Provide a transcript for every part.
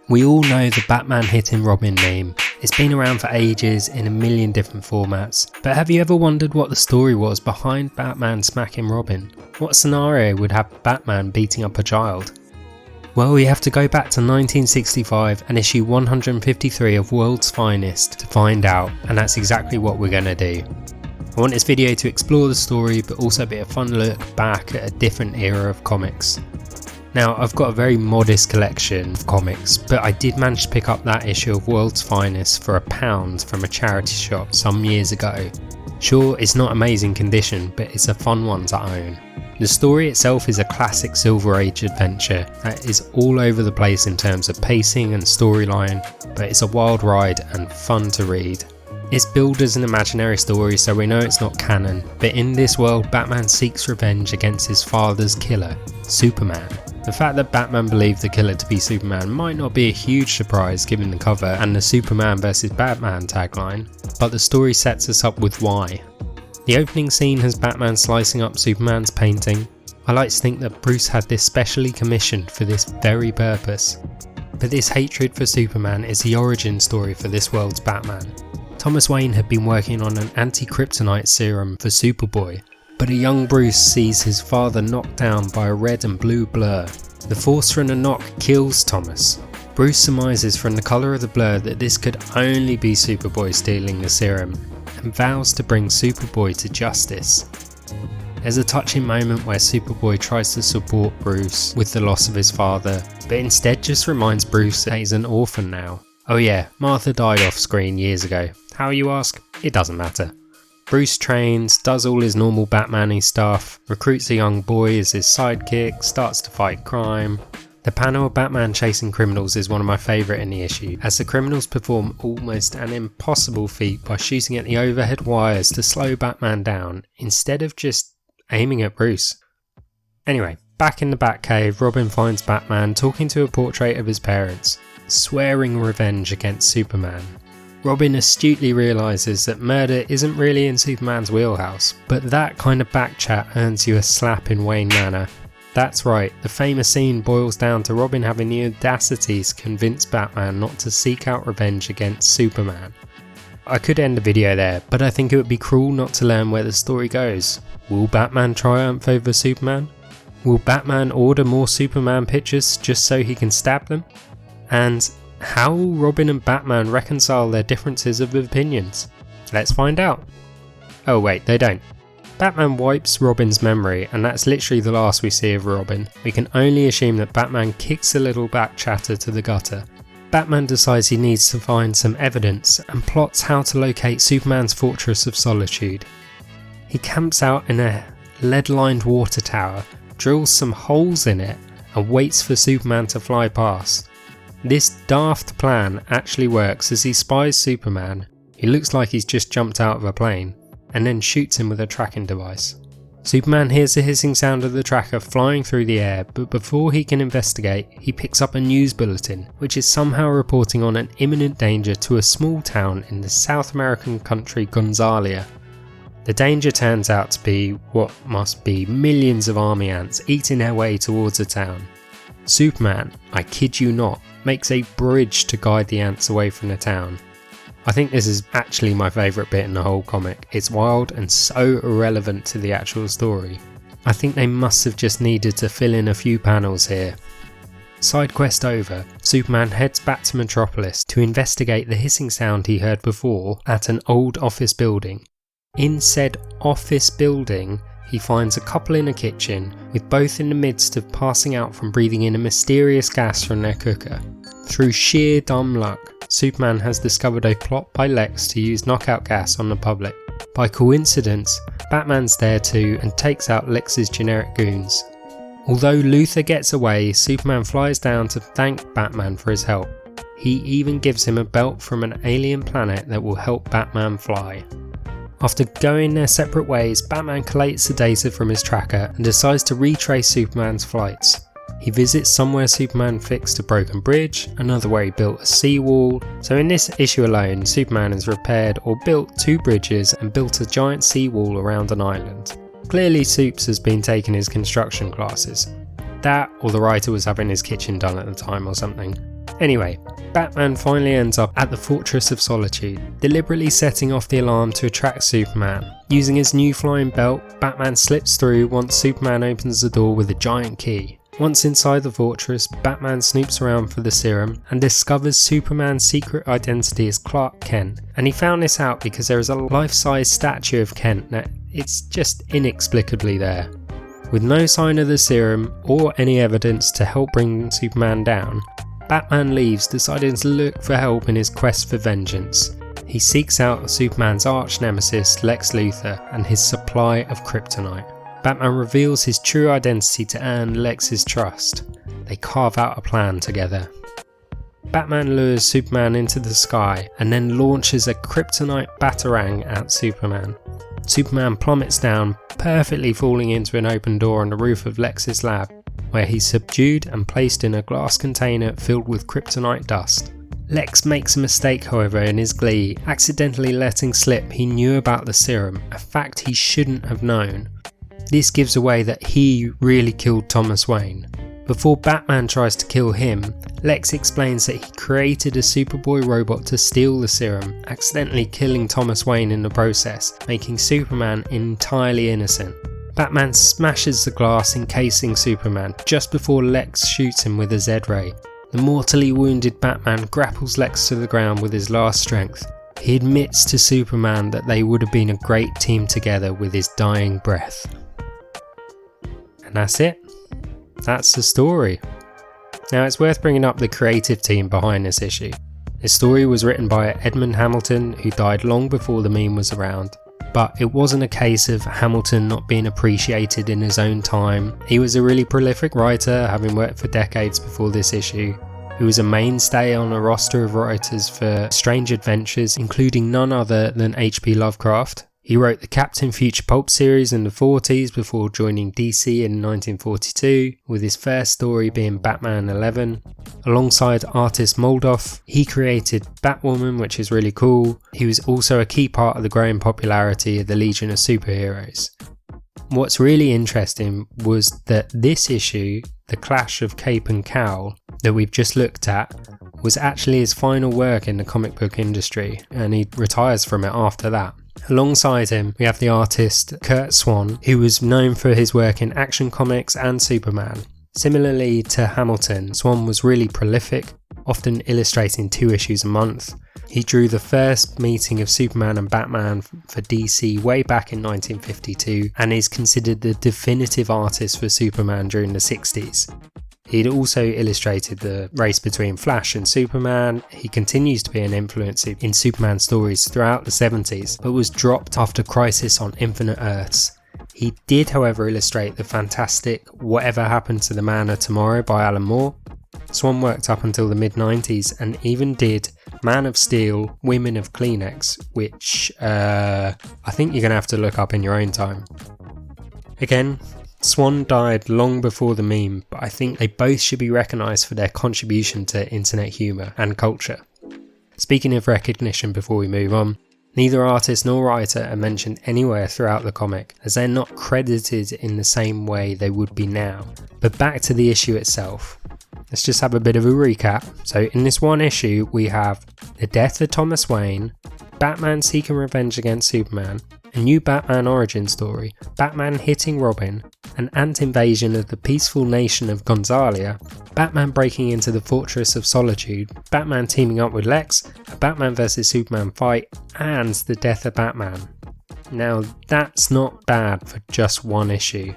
We all know the Batman hitting Robin meme. It's been around for ages in a million different formats, but have you ever wondered what the story was behind Batman smacking Robin? What scenario would have Batman beating up a child? Well, we have to go back to 1965 and issue 153 of World's Finest to find out, and that's exactly what we're going to do. I want this video to explore the story, but also be a fun look back at a different era of comics. Now, I've got a very modest collection of comics, but I did manage to pick up that issue of World's Finest for £1 from a charity shop some years ago. Sure, it's not amazing condition, but it's a fun one to own. The story itself is a classic Silver Age adventure that is all over the place in terms of pacing and storyline, but it's a wild ride and fun to read. It's billed as an imaginary story, so we know it's not canon, but in this world Batman seeks revenge against his father's killer, Superman. The fact that Batman believed the killer to be Superman might not be a huge surprise given the cover and the Superman vs Batman tagline, but the story sets us up with why. The opening scene has Batman slicing up Superman's painting. I like to think that Bruce had this specially commissioned for this very purpose. But this hatred for Superman is the origin story for this world's Batman. Thomas Wayne had been working on an anti-kryptonite serum for Superboy, but a young Bruce sees his father knocked down by a red and blue blur. The force from the knock kills Thomas. Bruce surmises from the colour of the blur that this could only be Superboy stealing the serum, and vows to bring Superboy to justice. There's a touching moment where Superboy tries to support Bruce with the loss of his father, but instead just reminds Bruce that he's an orphan now. Oh yeah, Martha died off screen years ago. How, you ask? It doesn't matter. Bruce trains, does all his normal Batman-y stuff, recruits a young boy as his sidekick, starts to fight crime. The panel of Batman chasing criminals is one of my favourite in the issue, as the criminals perform almost an impossible feat by shooting at the overhead wires to slow Batman down, instead of just aiming at Bruce. Anyway, back in the Batcave, Robin finds Batman talking to a portrait of his parents, swearing revenge against Superman. Robin astutely realises that murder isn't really in Superman's wheelhouse, but that kind of backchat earns you a slap in Wayne Manor. That's right, the famous scene boils down to Robin having the audacity to convince Batman not to seek out revenge against Superman. I could end the video there, but I think it would be cruel not to learn where the story goes. Will Batman triumph over Superman? Will Batman order more Superman pictures just so he can stab them? And how will Robin and Batman reconcile their differences of opinions? Let's find out. Oh wait, they don't. Batman wipes Robin's memory, and that's literally the last we see of Robin. We can only assume that Batman kicks a little back chatter to the gutter. Batman decides he needs to find some evidence and plots how to locate Superman's Fortress of Solitude. He camps out in a lead-lined water tower, drills some holes in it, and waits for Superman to fly past. This daft plan actually works as he spies Superman, who looks like he's just jumped out of a plane, and then shoots him with a tracking device. Superman hears the hissing sound of the tracker flying through the air, but before he can investigate, he picks up a news bulletin, which is somehow reporting on an imminent danger to a small town in the South American country Gonzalia. The danger turns out to be what must be millions of army ants eating their way towards the town. Superman, I kid you not, makes a bridge to guide the ants away from the town. I think this is actually my favourite bit in the whole comic. It's wild and so irrelevant to the actual story. I think they must have just needed to fill in a few panels here. Side quest over, Superman heads back to Metropolis to investigate the hissing sound he heard before at an old office building. In said office building, he finds a couple in a kitchen, with both in the midst of passing out from breathing in a mysterious gas from their cooker. Through sheer dumb luck, Superman has discovered a plot by Lex to use knockout gas on the public. By coincidence, Batman's there too and takes out Lex's generic goons. Although Luthor gets away, Superman flies down to thank Batman for his help. He even gives him a belt from an alien planet that will help Batman fly. After going their separate ways, Batman collates the data from his tracker and decides to retrace Superman's flights. He visits somewhere Superman fixed a broken bridge, another where he built a seawall. So in this issue alone, Superman has repaired or built 2 bridges and built a giant seawall around an island. Clearly Supes has been taking his construction classes. That, or the writer was having his kitchen done at the time or something. Anyway, Batman finally ends up at the Fortress of Solitude, deliberately setting off the alarm to attract Superman. Using his new flying belt, Batman slips through once Superman opens the door with a giant key. Once inside the fortress, Batman snoops around for the serum and discovers Superman's secret identity as Clark Kent. And he found this out because there is a life-size statue of Kent that it's just inexplicably there. With no sign of the serum or any evidence to help bring Superman down, Batman leaves, deciding to look for help in his quest for vengeance. He seeks out Superman's arch-nemesis Lex Luthor and his supply of kryptonite. Batman reveals his true identity to earn Lex's trust. They carve out a plan together. Batman lures Superman into the sky and then launches a kryptonite batarang at Superman. Superman plummets down, perfectly falling into an open door on the roof of Lex's lab, where he's subdued and placed in a glass container filled with kryptonite dust. Lex makes a mistake, however, in his glee, accidentally letting slip he knew about the serum, a fact he shouldn't have known. This gives away that he really killed Thomas Wayne. Before Batman tries to kill him, Lex explains that he created a Superboy robot to steal the serum, accidentally killing Thomas Wayne in the process, making Superman entirely innocent. Batman smashes the glass encasing Superman just before Lex shoots him with a Z-ray. The mortally wounded Batman grapples Lex to the ground with his last strength. He admits to Superman that they would have been a great team together with his dying breath. And that's it. That's the story. Now it's worth bringing up the creative team behind this issue. This story was written by Edmund Hamilton, who died long before the meme was around. But it wasn't a case of Hamilton not being appreciated in his own time. He was a really prolific writer, having worked for decades before this issue. He was a mainstay on a roster of writers for Strange Adventures, including none other than H.P. Lovecraft. He wrote the Captain Future pulp series in the 40s before joining DC in 1942, with his first story being Batman 11. Alongside artist Moldoff, he created Batwoman, which is really cool. He was also a key part of the growing popularity of the Legion of Superheroes. What's really interesting was that this issue, The Clash of Cape and Cowl, that we've just looked at, was actually his final work in the comic book industry, and he retires from it after that. Alongside him, we have the artist Curt Swan, who was known for his work in Action Comics and Superman. Similarly to Hamilton, Swan was really prolific, often illustrating 2 issues a month. He drew the first meeting of Superman and Batman for DC way back in 1952 and is considered the definitive artist for Superman during the 60s. He'd also illustrated the race between Flash and Superman. He continues to be an influence in Superman stories throughout the 70s, but was dropped after Crisis on Infinite Earths. He did, however, illustrate the fantastic Whatever Happened to the Man of Tomorrow by Alan Moore. Swan worked up until the mid-90s and even did Man of Steel, Women of Kleenex, which I think you're going to have to look up in your own time. Again, Swan died long before the meme, but I think they both should be recognised for their contribution to internet humour and culture. Speaking of recognition before we move on, neither artist nor writer are mentioned anywhere throughout the comic, as they're not credited in the same way they would be now. But back to the issue itself. Let's just have a bit of a recap. So in this one issue we have the death of Thomas Wayne, Batman seeking revenge against Superman, a new Batman origin story, Batman hitting Robin, an ant invasion of the peaceful nation of Gonzalia, Batman breaking into the Fortress of Solitude, Batman teaming up with Lex, a Batman vs Superman fight, and the death of Batman. Now that's not bad for just one issue.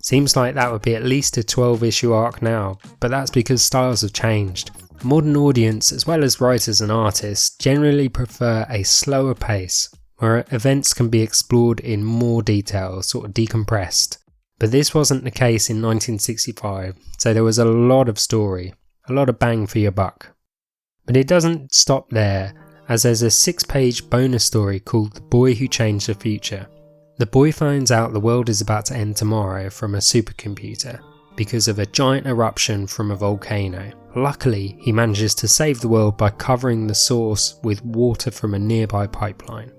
Seems like that would be at least a 12-issue arc now, but that's because styles have changed. A modern audience, as well as writers and artists, generally prefer a slower pace, where events can be explored in more detail, sort of decompressed. But this wasn't the case in 1965, so there was a lot of story, a lot of bang for your buck. But it doesn't stop there, as there's a 6-page bonus story called The Boy Who Changed the Future. The boy finds out the world is about to end tomorrow from a supercomputer because of a giant eruption from a volcano. Luckily, he manages to save the world by covering the source with water from a nearby pipeline.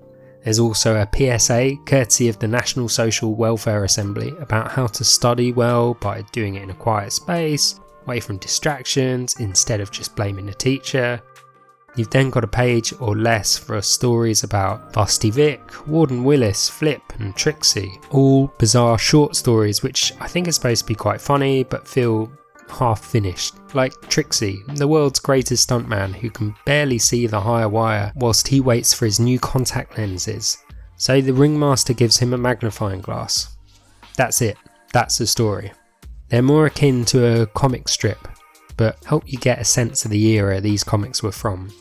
There's also a PSA, courtesy of the National Social Welfare Assembly, about how to study well by doing it in a quiet space, away from distractions, instead of just blaming the teacher. You've then got a page or less for stories about Vasti Vic, Warden Willis, Flip and Trixie, all bizarre short stories which I think are supposed to be quite funny but feel half finished. Like Trixie, the world's greatest stuntman who can barely see the higher wire whilst he waits for his new contact lenses, so the ringmaster gives him a magnifying glass. That's it, that's the story. They're more akin to a comic strip, but help you get a sense of the era these comics were from.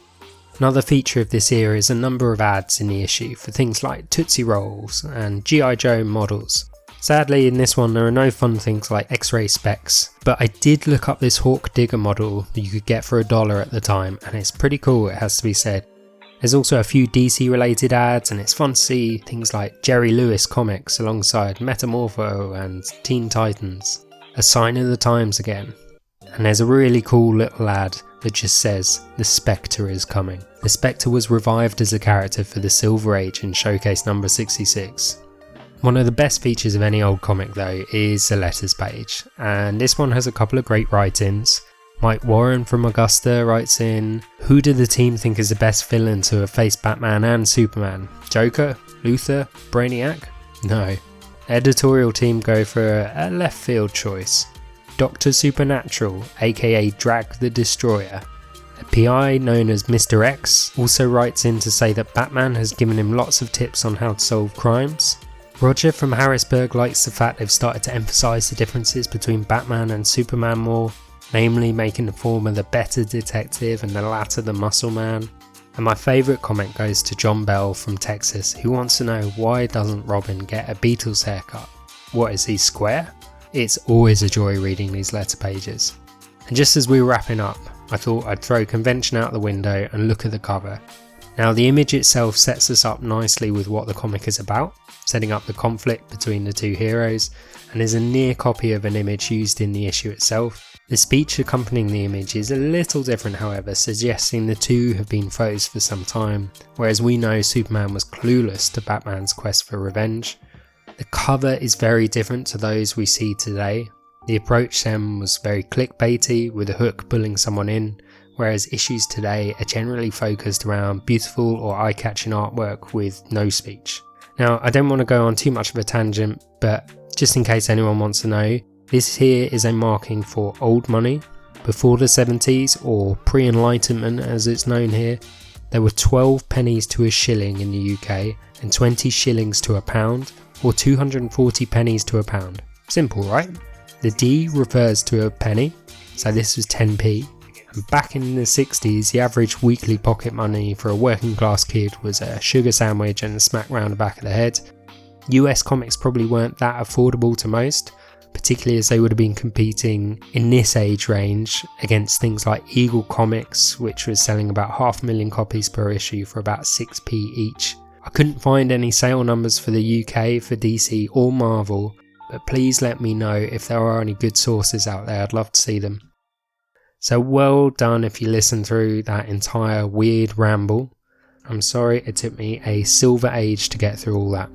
Another feature of this era is a number of ads in the issue for things like Tootsie Rolls and G.I. Joe models. Sadly, in this one there are no fun things like X-ray specs, but I did look up this Hawk Digger model that you could get for $1 at the time, and it's pretty cool, it has to be said. There's also a few DC related ads, and it's fun to see things like Jerry Lewis comics alongside Metamorpho and Teen Titans. A sign of the times again. And there's a really cool little ad that just says, "The Spectre is coming." The Spectre was revived as a character for the Silver Age in Showcase number 66. One of the best features of any old comic though is the letters page, and this one has a couple of great write-ins. Mike Warren from Augusta writes in, "Who do the team think is the best villain to have faced Batman and Superman? Joker? Luthor? Brainiac? No. Editorial team go for a left field choice. Dr. Supernatural, aka Drag the Destroyer." A PI known as Mr. X also writes in to say that Batman has given him lots of tips on how to solve crimes. Roger from Harrisburg likes the fact they've started to emphasise the differences between Batman and Superman more, namely making the former the better detective and the latter the muscle man. And my favourite comment goes to John Bell from Texas, who wants to know why doesn't Robin get a Beatles haircut? What, is he square? It's always a joy reading these letter pages. And just as we were wrapping up, I thought I'd throw convention out the window and look at the cover. Now the image itself sets us up nicely with what the comic is about, setting up the conflict between the two heroes, and is a near copy of an image used in the issue itself. The speech accompanying the image is a little different however, suggesting the two have been foes for some time, whereas we know Superman was clueless to Batman's quest for revenge. The cover is very different to those we see today. The approach then was very clickbaity, with a hook pulling someone in, whereas issues today are generally focused around beautiful or eye-catching artwork with no speech. Now I don't want to go on too much of a tangent, but just in case anyone wants to know, this here is a marking for old money. Before the 70s, or pre-enlightenment as it's known here, there were 12 pennies to a shilling in the UK and 20 shillings to a pound, or 240 pennies to a pound. Simple, right? The D refers to a penny, so this was 10p. And back in the 60s, the average weekly pocket money for a working class kid was a sugar sandwich and a smack round the back of the head. US comics probably weren't that affordable to most, particularly as they would have been competing in this age range against things like Eagle Comics, which was selling about 500,000 copies per issue for about 6p each. I couldn't find any sale numbers for the UK for DC or Marvel, but please let me know if there are any good sources out there, I'd love to see them. So well done if you listened through that entire weird ramble. I'm sorry it took me a silver age to get through all that.